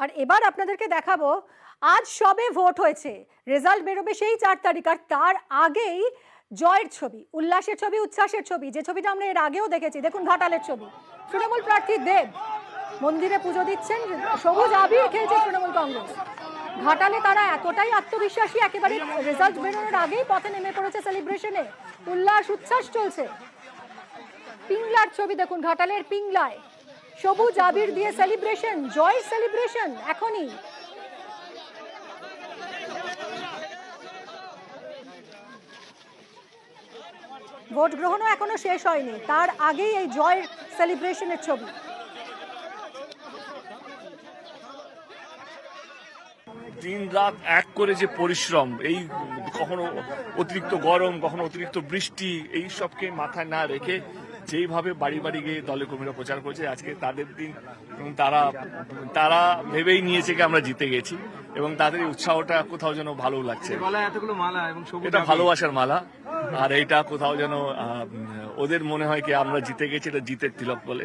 আর এবার আপনাদেরকে দেখাবো আজ সবে ভোট হয়েছে, রেজাল্ট বেরোবে সেই 4 তারিখ, আর তার আগেই জয়ের ছবি, উল্লাসের ছবি, উচ্ছ্বাসের ছবি, যে ছবিটা আমরা এর আগেও দেখেছি। দেখুন ঘাটালের ছবি, তৃণমূল প্রার্থী দেব মন্দিরে পুজো দিচ্ছেন, সবুজ আবির খেলছে তৃণমূল কংগ্রেস। ঘাটালে তারা এতটাই আত্মবিশ্বাসী, একেবারে রেজাল্ট বেরোনোর আগেই পথে নেমে পড়েছে সেলিব্রেশনে, উল্লাস উচ্ছ্বাস চলছে। পিংলার ছবি দেখুন, ঘাটালের পিংলায় সবুজ আবির দিয়ে সেলিব্রেশন, জয় সেলিব্রেশন এখনই। ভোট গ্রহণও এখনো শেষ হয়নি, তার আগেই এই জয়ের সেলিব্রেশনের ছবি। দিন রাত এক করে যে পরিশ্রম, এই কখনো অতিরিক্ত গরম, কখনো অতিরিক্ত বৃষ্টি, এই সবকে মাথায় না রেখে যেইভাবে বাড়ি বাড়ি গিয়ে দলে কর্মীরা প্রচার করেছে, আজকে তাদের দিন। তারা ভেবেই নিয়েছে কি আমরা জিতে গেছি, এবং তাদের এই উৎসাহটা কোথাও যেন ভালো লাগছে। এতগুলো মালা এবং এটা ভালোবাসার মালা, আর এইটা কোথাও যেন ওদের মনে হয় কি আমরা জিতে গেছি, এটা জিতের তিলক বলে।